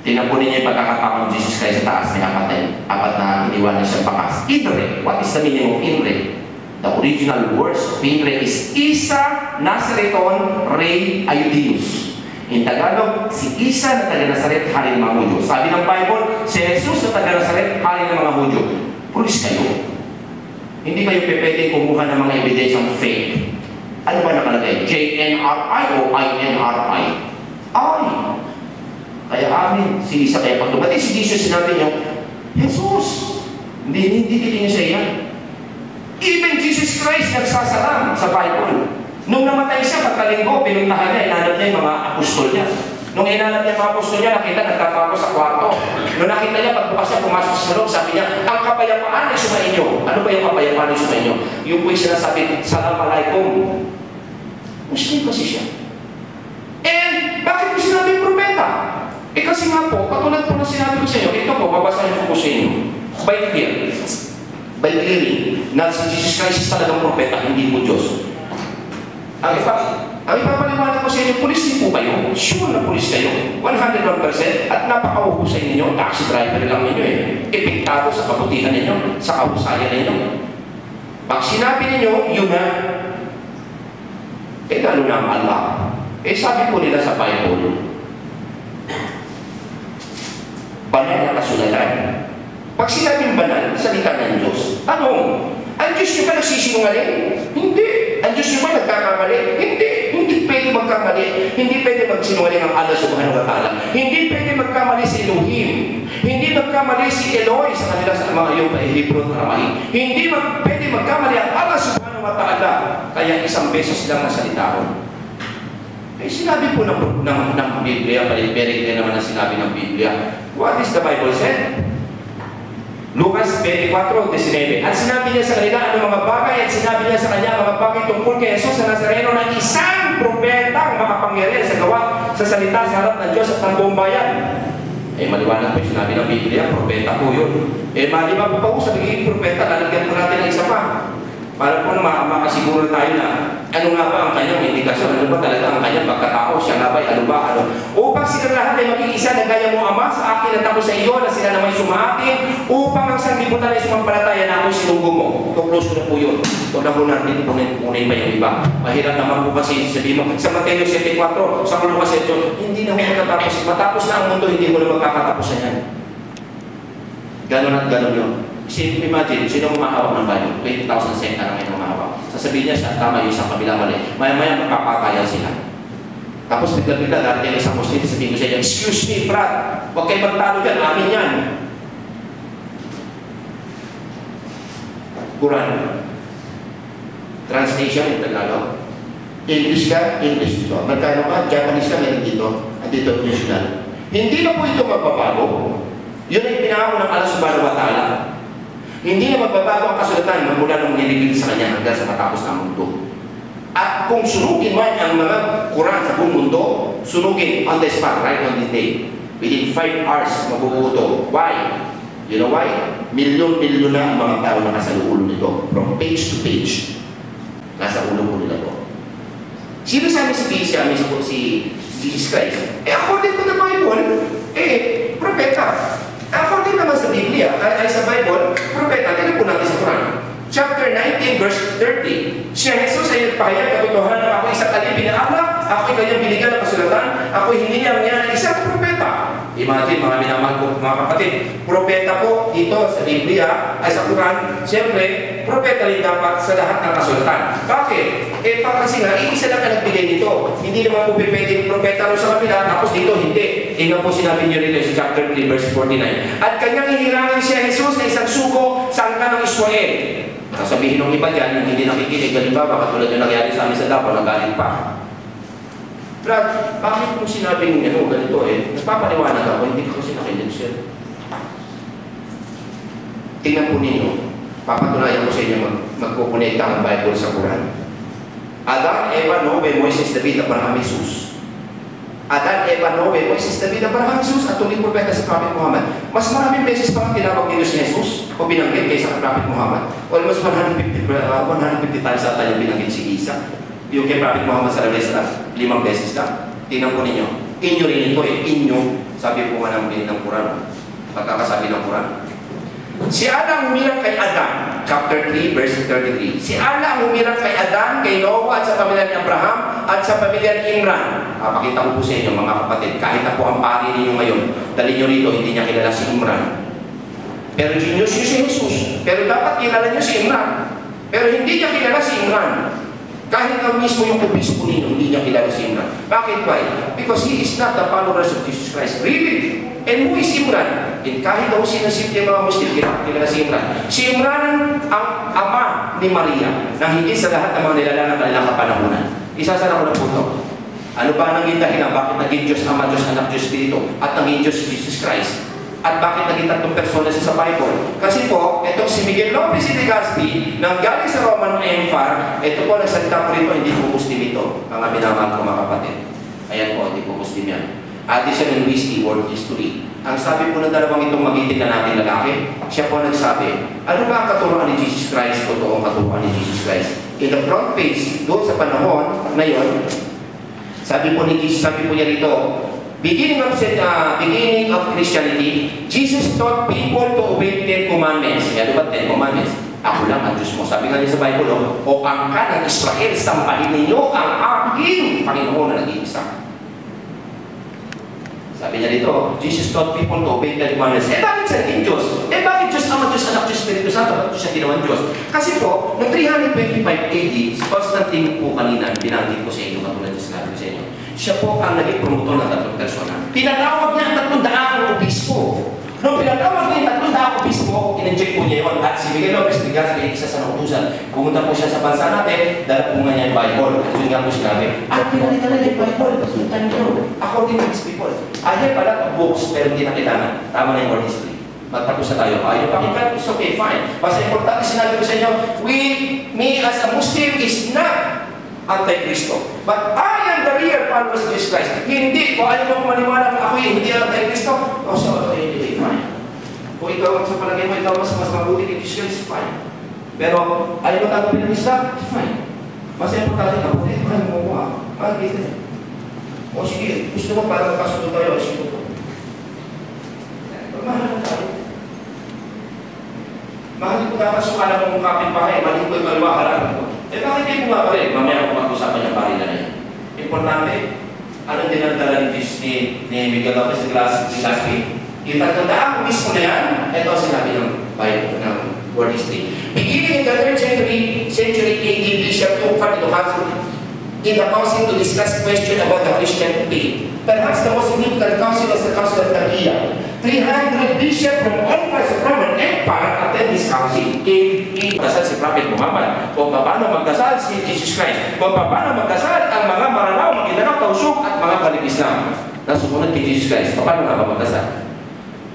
Tingnan po ninyo yung pagkakataon ng Jesus Christ sa taas. May apat na iniwanan siyang bakas. Inre. What is the meaning of Inre? The original words of Inre is Isa Nazareton Rey Ayudius. In Tagalog, si Isa na taga-Nazaret, hari ng mga Hudyo. Sabi ng Bible, si Jesus na taga-Nazaret, hari ng mga Hudyo. Pulis kayo. Hindi kayo pwedeng kumuha ng mga ebidensyang fake. Ano ba nakalagay? J-N-R-I o I-N-R-I? I. Kaya amin, si Isa kaya pag dumating si Jesus, sinabi niyo, Jesus, hindi titingin sa iyan. Even Jesus Christ nagsasalam sa Bible. Nung namatay siya, pagkalinggo, pinuntahan niya, inanap niya yung mga apostol niya. Nung inanap niya yung mga apostol niya, nakita nagtatago sa kwarto. Nung nakita niya, pagbukas niya, pumasok sa loob, sabi niya, ang kapayapaan ay sumainyo. Ano ba yung kapayapaan ay sumainyo? Yung po yung sinasabi, Assalamualaikum. Muslim kasi siya. And, bakit mo sinabi propeta? Eh kasi nga po, katulad po na sinabi ko sa inyo, ito po, babasahin ko sa inyo. By clearing, na si Jesus Christ is talagang propeta, hindi po Diyos. Ang ipapaliwanag ko sa inyo, pulis din po kayo. Sure na pulis kayo. 101%. At napakahusay ninyo. Taxi driver lang ninyo eh. Epektado sa kabutihan ninyo. Sa kahusayan ninyo. Pag sinabi ninyo, yun na. Eh, ano na ang Allah? Eh, sabi po nila sa Bible, banal na kasulatan. Pag sinabing banal, salita ng Diyos. Ano? Ang Diyos nyo ba nagsisinungaling? Hindi. Ang Diyos nyo ba nagkakamali? Hindi. Hindi pwede magkamali. Hindi pwede magsinungaling ang Allah subhanahu wa ta'ala. Hindi pwede magkamali si Elohim. Hindi magkamali si Eloi sa kanila sa mga yung Hebrew at Aramaic. Hindi pwede magkamali ang Allah subhanahu wa ta'ala. Kaya isang beses lang nasalita ko. Eh, sinabi po ng Biblia, very clear naman ang sinabi ng Biblia. What is the Bible said? Lucas 24:19. At sinabi niya sa kanila ano mga bagay at sinabi niya sa kanya mga bagay tungkol kay Jesus sa Nazareno na isang propetang makapangyarihan sa gawa sa salita sa harap ng Diyos at ng buong bayan. Eh maliwanag po yung sinabi ng Biblia, propeta po yun. Eh maliban po pa po sa nagiging propeta, lalagyan po natin ng isa pa. Para po makasiguro tayo na ano nga ba ang kanyang indikasyon, ano ba talaga ang kanyang pagkatao, siya nga ba, ano. Upang sila lahat ay mag-iisa na gaya mo, Ama, sa akin at ako sa iyo, na sila na may sumaatin, upang ang sanglibutan ay sumampalataya na ako sinunggo mo. Tuklose ko na po yun. Huwag na po natin punin pa yung iba. Mahirap naman po kasi sabihin mo, sa Mateo 7:4, sa Lucas 7, hindi na mo matatapos. Matapos na ang mundo, hindi mo na magkakatapusan yan. Ganon at ganon yun. Imagine, sino humahawak ng Bible? 20,000 senta na ngayon humahawak. Sasabihin niya siya, tama yung isang kabila mali. Maya-maya magpapatayan sila. Tapos bigla-bigla, darating isang Muslim, sabihin ko sa inyo, excuse me, Brad, huwag kayo magtalo dyan, amin yan. Quran. Translation in Tagalog. English ka, English dito. Magkano ka, Japanese ka, meron dito. At dito, original. Hindi na po ito magbabago. Yun ay pinangako ng Allah subhanahu wa ta'ala. Hindi na magbabago ang kasulatan mula nung nilibig sa kanya hanggang sa matapos ng mundo. At kung sunugin man ang mga Quran sa buong mundo, sunugin on the spot, right on the day. Within 5 hours, mabubuto. Why? You know why? Milyon-milyon na ang mga tao na nasa ulo nito. From page to page. Nasa ulo ko nila to. Sino sa amin si Jesus Christ? According to the Bible, propeta. According naman sa Biblia, ay sa Bible, propeta, tingnan po natin sa Quran. Chapter 19, verse 30. Siya Jesus ay nagpahayag, katotohanan na ako isang alipin na Allah, ako ay kanyang binigyan ng kasulatan, ako hindi niya ng isang propeta. Imagine, mga minamahal ko, mga kapatid, propeta po dito sa Biblia, ay sa Quran, siyempre, propeta rin dapat sa lahat ng kasulatan. Bakit? Kasi nga, iisa lang ang nagbigay nito. Hindi naman po pwede propeta rin sa kapila, tapos dito, hindi. Tingnan po sinabi niyo rito sa chapter 3, verse 49. At kanyang hihirangan siya Jesus na isang suko sa angkan ng Israel. Sasabihin ng iba dyan, hindi nakikinig. Halimbawa, katulad yung nangyari sa amin sa Davao, nagalit pa. Brad, bakit kung sinabing ganito nagpapaliwanag ako, hindi ko kasi nakinig sir. Tingnan po ninyo, papatunayan ko sa inyo magkukonekta ang Bible sa Quran. Adan, Eva, Noe, Moises, David, Abraham, Jesus. Adan, Eva, Noe, Moises, David, Abraham, Jesus, at tuloy propeta si Prophet Muhammad. Mas maraming beses pa ang tinawag nito si Jesus o binanggit kaysa kay Prophet Muhammad. Almost 150 times ata yung binanggit si Isa. Yung kay Prophet Muhammad sa Rabes na 5 beses na. Tingnan po ninyo. Inyo rin ito Inyo. Sabi po nga ng Quran. Pagkakasabi ng Quran. Si Allah humirang kay Adan. Chapter 3, verse 33. Si Allah humirang kay Adan, kay Noah at sa pamilya ni Abraham at sa pamilya ni Imran. Pakita ko po sa inyo mga kapatid. Kahit na po ang pari ninyo ngayon, dali nyo rito, hindi niya kilala si Imran. Pero genius si Jesus. Pero dapat kilala niyo si Imran. Pero hindi niya kilala si Imran. Kahit na mismo yung obispo ninyo, hindi niya kilala si Imran. Bakit? Why? Because he is not the followers of Jesus Christ. Really? And who is Imran? And kahit daw sinasip niya mga Muslim, kilala si Imran. Si Imran ang ama ni Maria, na hindi sa lahat ng mga nilalang ng kanilang kapanahunan. Isasara ko na po ito. Ano ba naging dahilan? Bakit naging Diyos Ama, Diyos Anak, Diyos Espiritu, at naging Diyos Jesus Christ? At bakit naging tatlong persona siya sa Bible? Kasi po, itong si Miguel Lopez de Legazpi, nang galing sa Roman Empire, ito po, nagsalita po rito, hindi po Muslim ito, mga minamahal ko mga kapatid. Ayan po, hindi po Muslim yan. Addison and Whiskey, World History. Ang sabi po ng dalawang itong magiting na natin lalaki, siya po nagsabi, ano ba ang katuruan ni Jesus Christ? Totoong katuruan ni Jesus Christ. In the front page, doon sa panahon na yun, sabi po niya rito, beginning of Christianity, Jesus taught people to obey 10 commandments. Ano ba 10 commandments? Ako lang ang Diyos mo. Sabi nga niya sa Bible, o angkan ng Israel, sambahin ninyo ang aking Panginoon na nag-iisa. Sabi niya dito, Jesus taught people to obey 10 commandments. Bakit siya naging Diyos? Bakit Diyos Ama, Diyos Anak, Diyos Espiritu Santo? Bakit siya ginawang Diyos? Kasi po, noong 325 AD, si Constantine po kanina, binanggit ko sa inyo, katulad na sinabi ko sa inyo, siya po ang naging promotor ng tatlong persona. Pinatawag niya ang 300 obispo. Nung pinatawag niya ang 300 obispo, in-inject po niya yun. At si Miguel Lopez de Legazpi, isa sa nautusan. Pumunta po siya sa bansa natin, dahil po nga niya yung Bible. At yun nga po sinabi, pinalita na yung Bible. Pasuntan niyo. According to these people. I have a lot of books, pero hindi na kailangan. Tama na yung world history. Magtapos na tayo. Ayaw pakinggan, it's okay, fine. Basta importante sinabi ko sa inyo, me as a Muslim is not anti-Kristo. But I am the real followers of Jesus Christ. Hindi. Kung ayaw mo maniwala na ako hindi anti-Kristo, so anyway, fine. Kung ikaw sa palagay mo, ikaw mas mabuti kay Jesus Christ, fine. Pero ayaw mo tanggapin ng Islam, fine. Mas importante ka, mahal mo ko mahal kita niya. O sige, gusto mo para magkasundo tayo, sige ko. Mahal na tayo. Mahal ko dapat sukala mong kapit-bahay, mahal ko yung kaliwa, harapan ko. Eh bakit kayo nga pa rin? Mamaya kung pag-usapan niya pari na niya. Importante, anong dinadala ni Jesus ni Miguel Lopez ni last week? Itatandaan ko mismo na yan, ito ang sinabi ng Bible, ng Word History. Beginning in the 3rd century AD, Bishop took part in the council to discuss question about the Christian faith. Perhaps the most significant council was the Council of Nicaea. 300 bishops from all parts of Roman Empire attend this council. Magdasal si Prophet Muhammad, kung paano magdasal si Jesus Christ, kung paano magdasal ang mga maranaw, maginanaw, tausok at mga balik-Islam na sumunod kay Jesus Christ. Paano nga ba magdasal?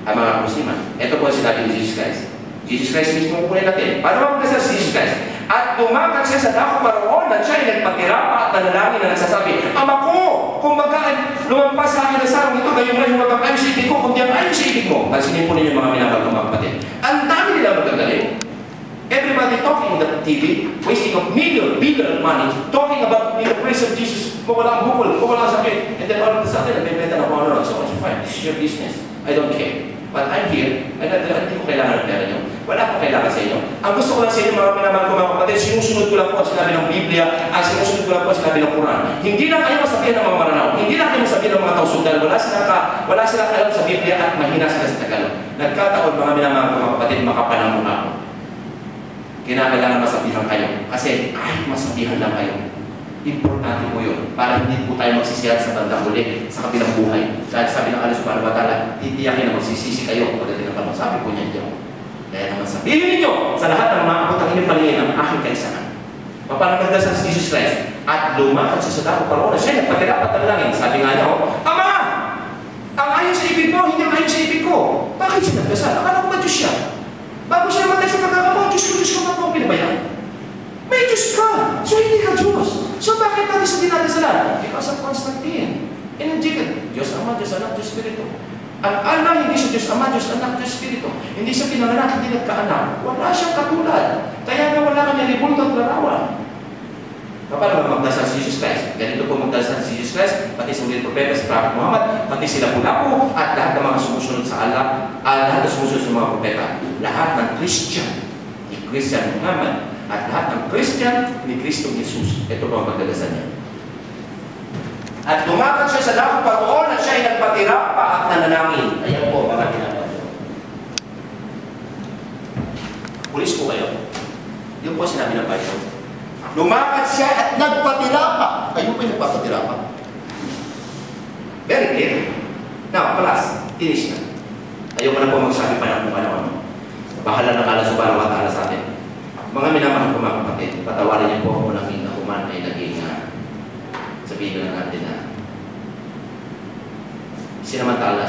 Ang mga Musliman. Ito po ang sinabi ni Jesus Christ. Jesus Christ mismo kunin natin. Paano magdasal si Jesus Christ? At dumagat siya sa dako paroon at siya ay nagpatira pa at nanalangin na nagsasabi, Ama ko, kung bagaan lumampas sa akin ang sarong ito, gayon na yung magkakayo sa ibig ko, kung diyan ayon sa ibig mo. Pansinin po ninyo mga minamahal mga kapatid. Ang dami nila magagaling. Everybody talking on the TV, wasting of billion money, talking about the praise of Jesus, kung wala ang bukol, kung wala ang sakit. And then all of a sudden, nagbibenta na kung ano, so it's fine, this is your business. I don't care. But I'm here, hindi ko kailangan ng pera nyo. Wala akong kailangan sa inyo. Ang gusto ko lang sa inyo, mga minamahal ko mga kapatid, sinusunod ko lang po ang sinabi ng Biblia, at sinusunod ko lang po ang sinabi ng Quran. Hindi lang kayo masabihan ng mga maranaw, hindi lang kayo masabihan ng mga tausog, dahil wala silang alam sa Biblia at mahina sila sa Tagalog. Nagkataon mga minamahal ko mga kapatid, makapanang muna ako. Kinakailangan masabihan kayo, kasi kahit masabihan lang kayo, importante po yun, para hindi po tayo magsisihan sa bandang huli, sa kabilang buhay. Dahil sabi ng Allah subhanahu wa ta'ala, titiyakin na magsisisi kayo pagdating ng panahon. Sabi po niya diyan. Kaya naman sabihin ninyo sa lahat ng mga abot ang inyong palingin ng aking kaisahan. Paano nagdasal si Jesus Christ? At lumakad siya sa dako paroon na siya nagpatirapat ng langit. Sabi nga niya, Ama! Ang ayon sa ibig mo, hindi ang ayon sa ibig ko. Bakit siya nagdasal? Akala ko ba Diyos siya? Bago siya namatay sa pagkakamo, Diyos ko, ba't mo pinabayaan? May Diyos ka! So hindi ka Diyos. So bakit natin sa dinadasalan? Because of Constantine. Inunjikan. Diyos Ama, Diyos Anak, Diyos Espiritu. Ang anak, hindi siya Diyos Ama, Diyos Anak, Diyos Espiritu. Hindi siya pinanganak, hindi nagkaanak. Wala siyang katulad. Kaya nga wala kanya ribulto at larawan. Paano magdasal si Jesus Christ? Ganito po magdasal si Jesus Christ, pati sa ulit propeta, si Prophet Muhammad, pati sila po at lahat ng mga sumusunod sa Allah, lahat ng sumusunod sa mga propeta. Lahat ng Christian, ni Christian Muhammad, at lahat ng Christian ni Kristo Jesus. Ito po ang magdadasal niya. At lumakad siya sa dako paroon at siya ay nagpatira pa at nanalangin. Ayan po mga ginagawa. Pulis po kayo. Yun po sinabi ng Bible. Lumakad siya at nagpatira pa. Ayun po yung nagpapatira pa. Very clear. Now, class, finish na. Ayaw ko na po magsabi pa ng kung ano. Bahala ng Allah subhanahu wa ta'ala sa atin. Mga minamahal ko mga kapatid, patawarin niyo po kung naging nakuman ay naging sabihin na natin na sinamantala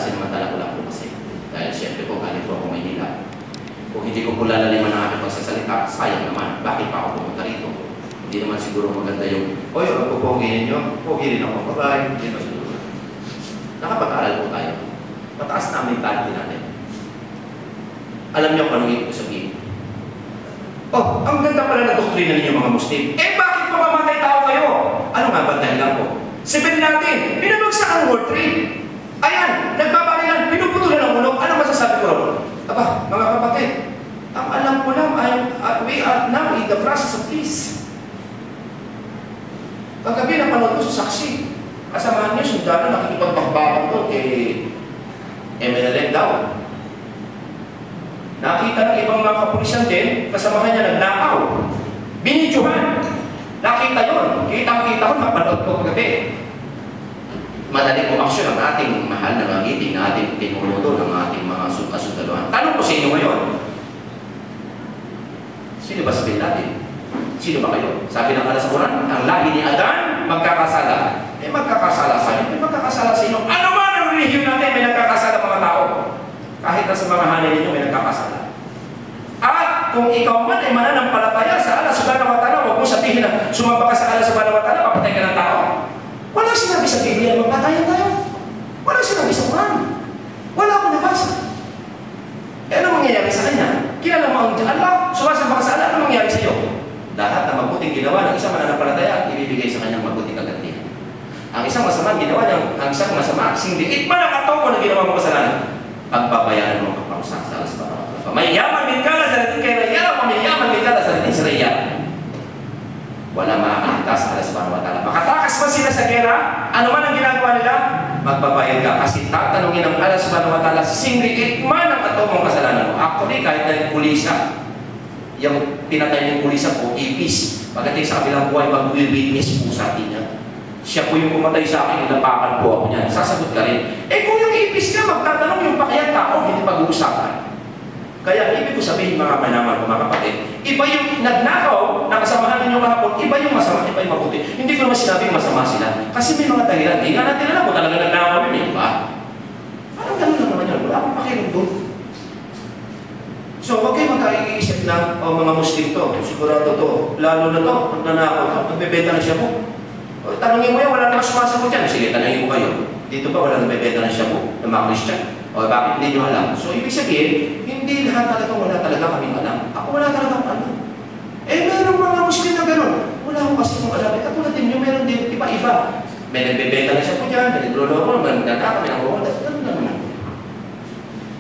ko lang po kasi. Dahil siyempre po, galing po ako Maynila. Kung hindi ko po lalaliman ang aking pagsasalita, sayang naman. Bakit pa ako pumunta rito? Hindi naman siguro maganda yung, oy, ang pupugihin nyo, pugihin ako, bye-bye. Hindi naman siguro. Nakapag-aaral po tayo. Mataas na ang mentality natin. Alam niyo kung anong ibig ko sabihin. Oh, ang ganda pala na doktrina ninyo mga Muslim. Eh, bakit mamamatay tao kayo? Ano nga ba dahilan ko? Sabihin natin, pinabagsak ang World Trade. Ayan, nagbabarilan, pinuputulan ang ulo. Ano masasabi ko rin? Aba, mga kapatid, ang alam ko lang ay we are now in the process of peace. Paggabi na panood ko sa saksi, kasamahan niyo, sundalo nakikipagbakbakan doon kay MNLF daw. Nakita ng ibang mga kapulisan din, kasamahan niya nagnakaw. Binidyohan. Nakita yun. Kitang-kita ko, napanood ko kagabi. Madali po aksyon ang ating mahal na magiting, na ating tinulo doon, ang ating mga sundaluhan. Tanong ko sa inyo ngayon, sino ba sabihin natin? Sino ba kayo? Sabi ng Allah sa Quran, ang lahi ni Adan, magkakasala. Eh, magkakasala sa inyo. Eh, magkakasala sa inyo. Ano man ang relihiyon natin, may nagkakasala mga tao. Kahit na sa mga hanay ninyo, may nagkakasala. At kung ikaw man ay mananampalataya sa Allah subhanahu wa ta'ala, huwag mo sabihin na sumamba ka sa Allah subhanahu wa ta'ala, papatay ka ng tao. Wala sinabi sa Biblia, magpatayan tayo. Wala sinabi sa Quran. Wala akong nabasa. Eh, ano mangyayari sa kanya? Kilala mo ang Allah, sumasamba ka sa Allah, ano mangyayari mabuting ginawa ng isang mananampalataya, ibibigay sa kanyang mabuting kagantihan. Ang isang masama ginawa niya, ang isang masama, sindiit man ang ataw mo na ginawa mo kasalanan, pagpapayaran mo ang kaparusahan sa Allah subhanahu wa ta'ala. Mayaman min kana sa natin kaya nayara, mayaman min kana sa natin sa raya. Wala makakaligtas sa Allah subhanahu wa ta'ala. Makatakas pa sila sa gera, ano man ang ginagawa nila, magbabayad ka. Kasi tatanungin ng Allah subhanahu wa ta'ala, sindiit man ang ataw mong kasalanan mo. Actually, kahit na yung pulisa, yung pinatay ng pulisa po, ipis. Pagdating sa kabilang buhay, mag-witness po sa atin niya. Siya po yung pumatay sa akin, napakan po ako niyan. Sasagot ka rin. Eh kung yung ipis ka, magtatanong yung pakiyang tao, hindi pag-uusapan. Kaya ibig ko sabihin mga manaman ko mga kapatid, iba yung nagnakaw, nakasamahan ninyo kahapon, iba yung masama, iba yung mabuti. Hindi ko naman sinabing masama sila. Kasi may mga dahilan. Hindi nga natin alam kung talaga nagnakaw yun, eh, ba? Parang ganun lang naman yan. Wala akong pakialam doon. So, huwag kayo magkaiisip na mga Muslim to, sigurado to, lalo na to, nagnanakaw to, nagbebenta na siya po. Tanungin mo yan, wala namang sumasagot yan. Sige, tanungin mo kayo. Dito ba wala nagbebenta na siya po ng mga Christian? O bakit hindi nyo alam? So, ibig sabihin, hindi lahat talaga wala talaga kaming alam. Ako wala talaga alam. Eh, meron mga Muslim na gano'n. Wala akong kasi kung alam. Katulad din nyo, meron din iba-iba. May nagbebenta na siya po dyan, may nagluloko, may nagkaka, may nangwawala. Ganun na naman.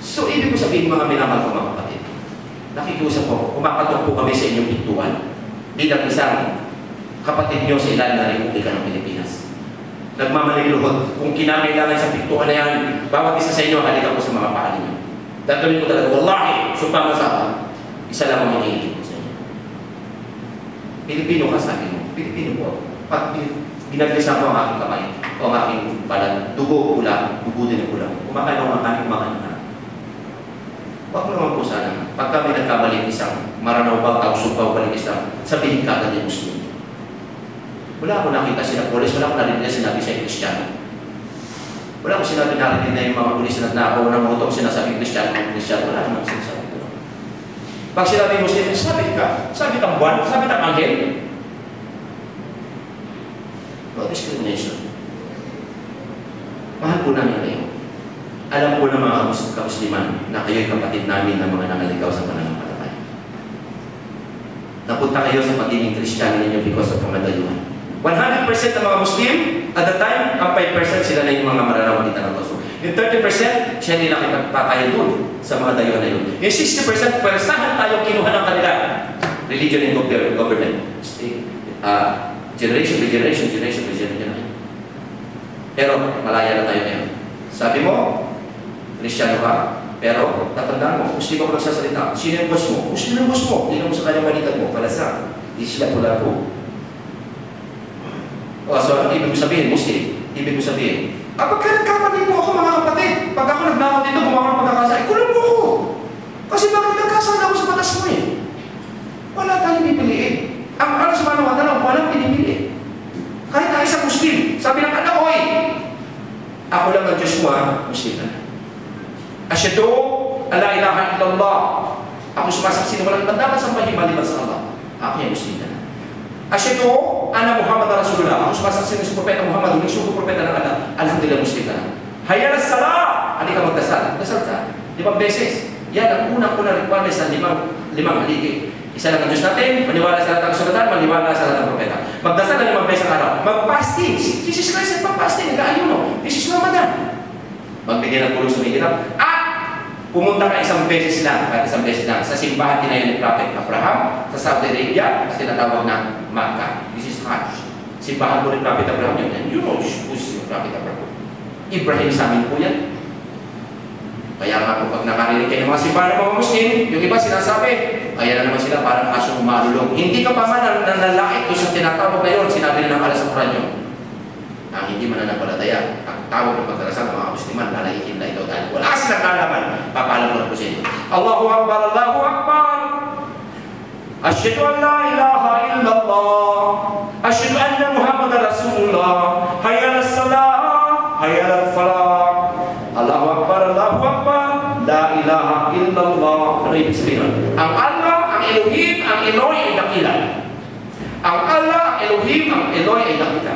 So, ibig ko sabihin mga minamahal ko mga kapatid. Nakikiusap ko, kumakatok po kami sa inyong pintuan. Bilang isang kapatid nyo sa ilalim ng Republika ng Pilipinas. Nagmamaliluhod. Kung kinakailangan sa pintuan na yan, bawat isa sa inyo, halika po sa mga pahali nyo. Datuloy ko talaga, wallahi, sumpah mo sa akin, isa lang ang hinihiling ko sa inyo. Pilipino ka sa akin mo. Pilipino po. Pag ginaglisa ko ang aking kamay, o ang aking balat, dugo, ulang, dugo din ang ulang. Kumakain ako ng aking kumakain na. Huwag mo naman po sana, pagka may nagkamali isang maranaw ba, tausupaw, balik isang, sabihin ka agad yung Muslim. Wala akong nakita sila polis, wala akong narinig na sinabi sa Kristiyano. Wala akong sinabi narinig na yung mga polis na nakaw ng utong sinasabi Kristiyano, wala akong sinasabi ito. Pag sinabi Muslim, sabi ka, sabi kang buwan, sabi kang anghel. No discrimination. Mahal po namin kayo. Alam po ng mga kamusliman na kayo'y kapatid namin ng mga nangaligaw sa pananampalataya. Napunta kayo sa pagiging Kristiyano ninyo because of kamadayuhan. 100% ng mga Muslim, at the time, ang 5% sila na yung mga maranawang kita ng Toso. Yung 30%, siya hindi nakipagpatayan doon sa mga dayuhan na yun. Yung 60%, pwersahan tayo kinuha ng kanila. Religion and government. Generation. Pero, malaya na tayo ngayon. Sabi mo, Kristiyano ka, pero tatandaan mo, Muslim ako nagsasalita. Sino yung boss mo? Muslim yung boss mo. Hindi mo sa kanyang balikan mo. Palasa. Di sila pula po. So, ang ibig ko sabihin, Muslim, ibig ko sabihin, pagka nagkamali po ako mga kapatid, pag ako nagnakaw dito, gumawa ng pagkakasala, kulang po ako. Kasi bakit nagkasala ako sa batas mo eh? Wala tayong pipiliin. Ang Allah subhanahu wa ta'ala, walang pinipili. Kahit na isang Muslim, sabi ng anak ko eh, ako lang ang Diyos mo ha, Muslim na. Asyhadu an la ilaha illallah. Ako sumasaksi na walang dapat sambahin maliban sa Allah. Ako yung Muslim na. Asyhadu anna Muhammad Rasulullah. Ako sumasaksi na si Propeta Muhammad, yung sugo propeta ng Allah. Alhamdulillah, Muslim na. Hayya na salat! Hindi ka magdasal. Dasal ka. 5 beses. Yan ang unang-unang requirements ng limang haligi. Isa lang ang Diyos natin, maniwala sa lahat ng kasulatan, maniwala sa lahat ng propeta. Magdasal na 5 beses ang araw. Mag-fasting. Jesus Christ nagpa-fasting, nag-aayuno. This is Ramadan. Magbigay ng tulong sa mahirap. At pumunta ka 1 beses lang, kahit 1 beses lang, sa simbahan tinayo ni Prophet Abraham, sa Saudi Arabia, kasi tinatawag na Makkah. This is Hajj. Simbahan po ni Prophet Abraham yun. You know, who's yung Prophet Abraham? Ibrahim sa amin po yan. Kaya nga po, pag nakarinig kayo ng mga simbahan ng mga Muslim, yung iba sinasabi, ayan na naman sila parang asong umalulong. Hindi ka pa man nanlalait doon sa tinatawag na yun, sinabi na ng Allah sa Quran yun. Ang hindi mananampalataya, ang tawag ng pagdarasal ng mga Musliman, lalayihin na ito dahil wala silang kalaman. Papalam ko na po sa inyo. Allahu Akbar, Allahu Akbar. Asyhadu an la ilaha illallah. Asyhadu anna Muhammad Rasulullah. Hayya ala salah, hayya ala falah. Allahu Akbar, Allahu Akbar. La ilaha illallah. Ano ibig sabihin? Ang Allah, ang Elohim, ang Eloy ay dakila. Ang Allah, ang Elohim, ang Eloy ay dakila.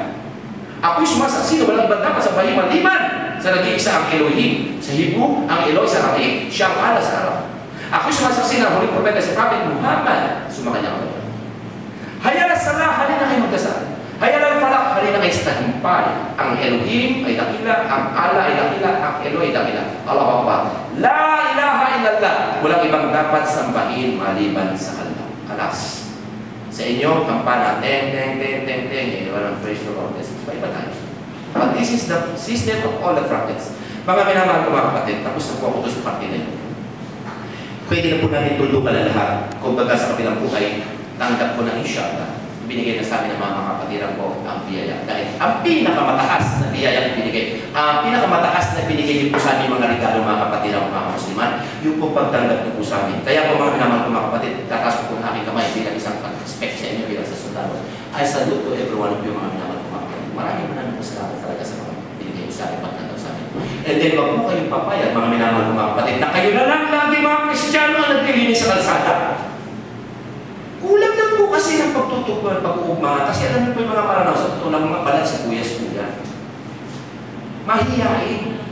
Ako'y sumasaksi na walang dapat sa bayi maliban sa nag-iisa ang Elohim. Sa Hebrew, ang Eloy sa Aramaic, siya ang Allah sa Arab. Ako'y sumasaksi na huling propeta si Prophet Muhammad. Sumakanya ko. Hayya na sala, ay tagumpay. Ang Elohim ay dakila, ang Allah ay dakila, ang Elo ay dakila. Allahu Akbar. La ilaha illallah. Walang ibang dapat sambahin maliban sa Allah. Alas. Sa inyo, kampana, teng, teng, teng, teng, teng, walang praise the Lord. Iba tayo. But this is the system of all the trumpets. Mga minamahal ko mga kapatid, tapos na po ako doon sa parte na yun. Pwede na po natin tulungan na lahat. Kung baga sa kabilang buhay, tanggap ko na inshallah. Binigay na sa amin ng mga kapatiran ko ang biyaya. Dahil ang pinakamataas na biyaya binigay, ang pinakamataas na binigay niyo po sa amin mga regalo mga kapatiran ko mga musliman, yung po pagtanggap niyo po sa amin. Kaya po mga minamahal ko mga kapatid, tatas ko po ng aking kamay bilang isang respect sa inyo bilang sa sundalo. I salute to every one of you mga minamahal ko mga kapatid. Maraming po salamat talaga sa mga binigay niyo sa akin pagtanggap sa amin. And then wag po kayong papayag mga minamahal ko mga kapatid na kayo na lang lagi mga Kristiyano ang naglilinis sa kalsada. Kulang lang po kasi ng pagtutukman, pag-uugma. Kasi alam niyo po yung mga maranaw sa totoo lang mga balat sa kuyas po yan. Mahihain.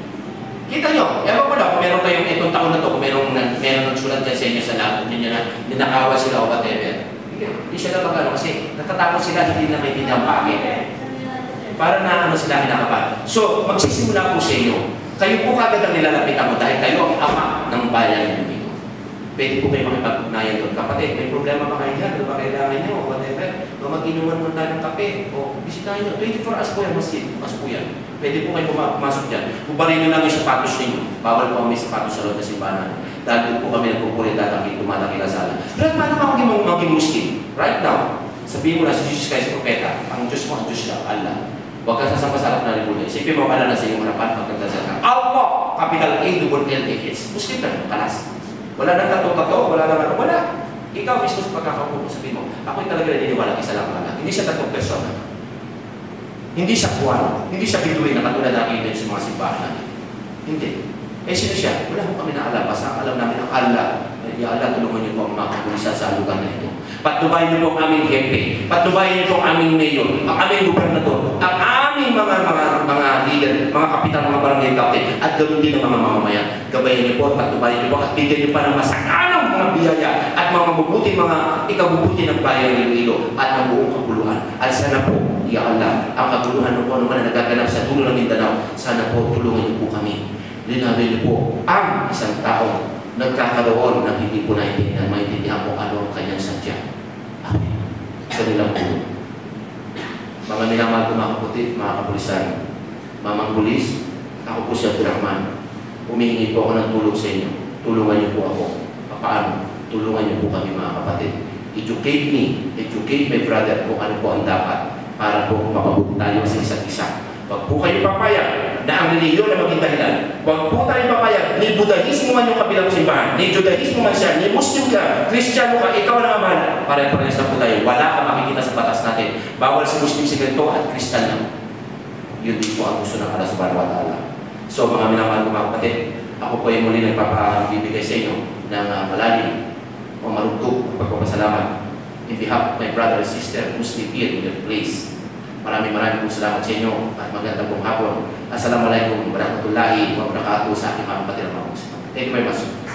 Kita nyo, ewan ko lang kung meron kayong itong taon na to, kung meron nagsulat dyan sa inyo sa lahat, ninyo na ninakawa sila o whatever. Hindi siya na magano kasi natatakot sila, hindi na may pinapakit. Para na ano sila kinakabahan. So, magsisimula po sa inyo. Kayo po kagad ang nilalapitan mo dahil kayo ang ama ng bayan ninyo. Pwede po kayo makipag-ugnayan doon. Kapatid, may problema ba kayo dyan? Ano ba kailangan nyo? Whatever. O mag-inuman mo tayo ng kape. O bisitahin nyo. 24 hours po yan, masjid. Pasok po yan. Pwede po kayo pumasok dyan. Bubarin nyo lang yung sapatos ninyo. Bawal po may sapatos sa loob na simbahan. Dahil po kami nagpupulit at tumataki na sala. Pero paano ba maging Muslim? Right now, sabihin mo na si Jesus Christ propeta. Ang Diyos mo, ang Diyos lang, Allah. Huwag kang sasama sa harap na rin. Isipin mo ka na sa iyong harapan pagkagdasal ka. Allah! Capital A-double-L-A-S. Muslim ka, kalas. Wala nang tato-tato, wala nang ano, wala. Ikaw mismo sa pagkakaupo mo, sabihin mo, ako'y talaga naniniwala isa lang Allah. Hindi siya tatong persona. Hindi siya kuwan. Hindi siya biduin na katulad natin sa mga simbahan natin. Hindi. Eh sino siya? Wala ko kami na alam. Basta alam namin ang Allah. Ya Allah, tulungan niyo po ang mga kapulisan sa lugar na ito. Patubayin niyo po ang aming hepe. Patubayin niyo po ang aming mayor. Ang aming gobernador. Ang aming mga leader, mga kapitan, mga barangay captain. At ganoon din ang mga mamamayan. Gabayan niyo po, patubayin niyo po at bigyan niyo pa ng masaganang mga biyaya at mga mabubuti, mga ikabubuti ng bayan ng Iloilo at ng buong kapuluhan. At sana po, Ya Allah, ang kapuluhan ng kung ano man na nagaganap sa dulo ng Mindanao, sana po tulungan niyo po kami. Linawin niyo po ang isang tao nagkakaroon ng hindi po naintindihan, maintindihan po ano ang kanyang sadya. Amen. Kanila po. Mga minamahal ko mga kaputi, mga kapulisan, mamang pulis, ako po si Abdurrahman. Humihingi po ako ng tulong sa inyo. Tulungan niyo po ako. Paano? Tulungan niyo po kami mga kapatid. Educate me, educate my brother kung ano po ang dapat para po mapabuti tayo sa isa't isa. Huwag po kayo papayag na ang reliyon na maging dahilan. Huwag po tayo papayag, ni Buddhismo man yung kabilang simbahan, ni Judaismo man siya, ni Muslim ka, Kristiyano ka, ikaw na naman. Pare-parehas na po tayo. Wala ka makikita sa batas natin. Bawal si Muslim si ganito at Kristyan lang. Yun din po ang gusto ng Allah subhanahu wa ta'ala. So mga minamahal ko mga kapatid, ako po ay muli nagpapabibigay sa inyo ng malalim o marugtog pagpapasalamat in behalf of my brother and sister Muslim here in their place. Maraming pong salamat sa inyo at magandang pong hapon. Assalamualaikum warahmatullahi wabarakatuh sa aking mga kapatid. Thank you very much.